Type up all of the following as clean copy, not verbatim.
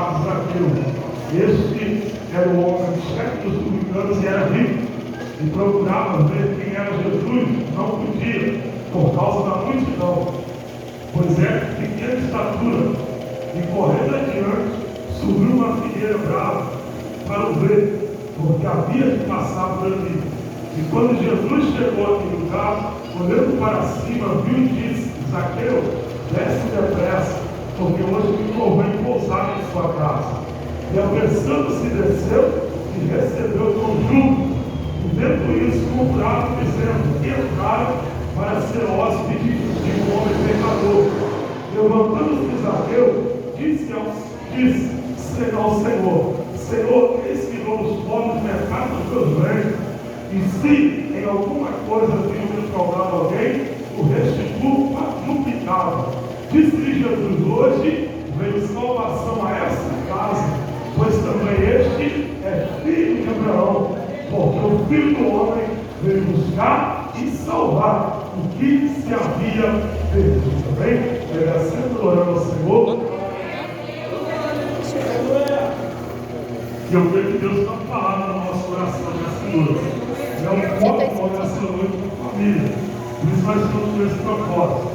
Zaqueu. Este era o homem chefe dos publicanos e era rico, e procurava ver quem era Jesus, não podia, por causa da multidão, pois era de pequena estatura, e correndo adiante, subiu uma figueira brava para o ver, porque havia de passar por ali. E quando Jesus chegou àquele lugar, olhando para cima, viu e disse: Zaqueu, desce depressa, porque hoje me convém pousar em sua casa. E apressando-se desceu e recebeu com júbilo. E vendo isso, murmuraram, dizendo: entraram para ser hóspede de um homem pecador. Levantando-se Zaqueu, disse ao Senhor: Senhor, eis que dou os pobres metade dos teus bens, e se em alguma coisa tenho defraudado alguém, o restituo quadruplicado. Disse-lhe Jesus: hoje veio salvação a esta casa, pois também este é filho de Abraão, porque o Filho do Homem veio buscar e salvar o que se havia perdido. Também, agradecendo, orando ao Senhor. E eu creio que Deus está falando no nosso coração nessa noite. É um pouco nessa noite com a família. Por isso nós estamos com esse propósito.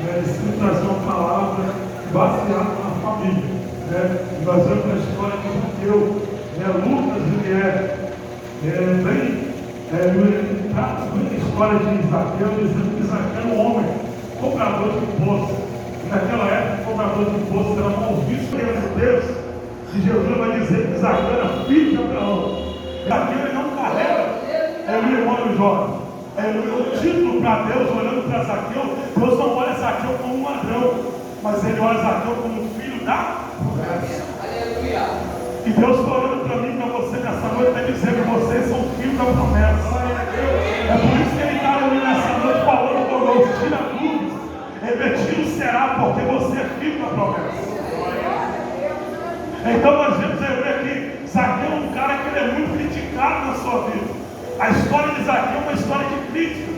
De trazer uma palavra baseada na família. E nós vemos a história de Zaqueu. Lucas, ele trata a história de Zaqueu, dizendo que Zaqueu era um homem cobrador de impostos. E naquela época, o cobrador de impostos era mal visto pelos Deus. E Jesus vai dizer que Zaqueu era filho de Abraão. Zaqueu ele não carrega, ele irmão jovem. O título para Deus, olhando para Zaqueu, Deus não olha Zaqueu como um ladrão, mas ele olha Zaqueu como filho da promessa. Aleluia. E Deus está olhando para mim e para você nessa noite, está dizendo que vocês são filhos da promessa. É por isso que ele está ali nessa noite falando conosco: tira dúvidas, repetindo será, porque você é filho da promessa. Então nós vemos que Zaqueu é um cara que ele é muito criticado na sua vida. A história de Zaqueu é uma história de crítica,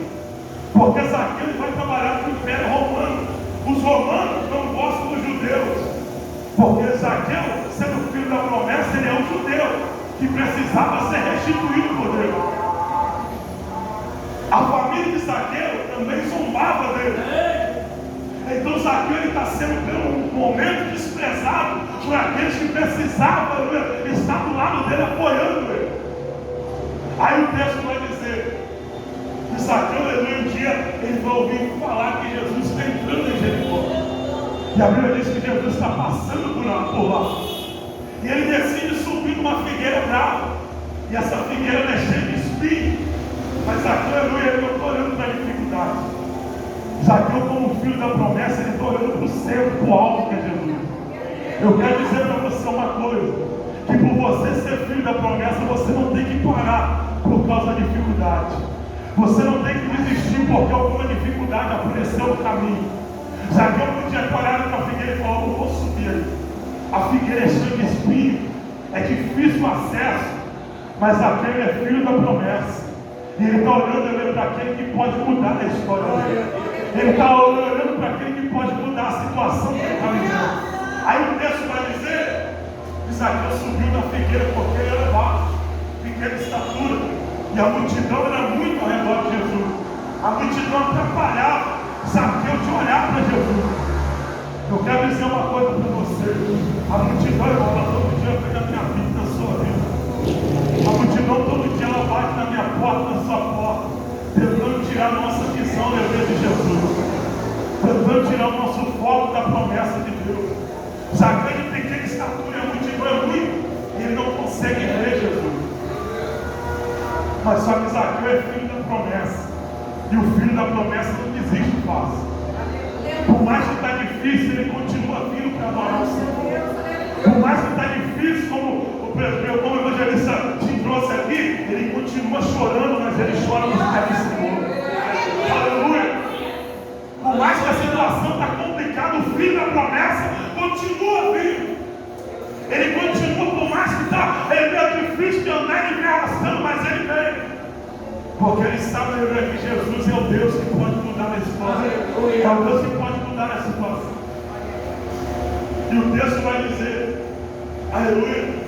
porque Zaqueu vai trabalhar com o Império Romano. Os romanos não gostam dos judeus, porque Zaqueu, sendo filho da promessa, ele é um judeu que precisava ser restituído por Deus. A família de Zaqueu também zombava dele. Então Zaqueu está sendo por um momento desprezado por aqueles que precisavam estar do lado dele, apoiando ele. Aí o texto vai dizer que Zaqueu, um dia, ele vai ouvir falar que Jesus está entrando em Jericó. E a Bíblia diz que Jesus está passando por lá. E ele decide subir numa figueira brava. E essa figueira é cheia de espinhos. Mas Zaqueu, ele não está olhando para a dificuldade. Zaqueu, como filho da promessa, ele está olhando para o céu, para o alto que é Jesus. Eu quero dizer para você uma coisa: que por você ser filho da promessa, você não tem que parar por causa da dificuldade. Você não tem que desistir porque alguma dificuldade apareceu no caminho. Zaqueu podia ter olhado para a figueira e falar: não vou subir aí. A figueira é cheia de espinho, é difícil o acesso, mas Zaqueu é filho da promessa. E ele está olhando para aquele que pode mudar a história dele. Ele está olhando para aquele que pode mudar a situação que ele está vivendo. Aí o texto vai dizer que Zaqueu subiu na figueira porque ele era baixo, pequena estatura, e a multidão era muito ao redor de Jesus. A multidão atrapalhava Zaqueu de olhar para Jesus. Eu quero dizer uma coisa para você: a multidão, irmão, ela todo dia vem na minha vida e na sua vida. A multidão todo dia ela bate na minha porta, na sua porta, tentando tirar a nossa visão da vida de Jesus, tentando tirar o nosso foco da promessa de Deus. Zaqueu de pequena estatura, a multidão é muito, e ele não consegue ver Jesus. Mas só que Zaqueu é filho da promessa, e o filho da promessa não desiste fácil. Por mais que está difícil, ele continua vindo para adorar o Senhor. Por mais que está difícil, como o evangelista te trouxe aqui, ele continua chorando, mas ele chora nos pés do Senhor. Aleluia! Por mais que a situação está complicada, o filho da promessa continua vindo. Ele continua, por mais que está meio difícil de andar, ele vem arrastando, mas ele vem. Porque ele sabe que Jesus é o Deus que pode mudar a história. É o Deus que pode mudar a situação. E o texto vai dizer Aleluia.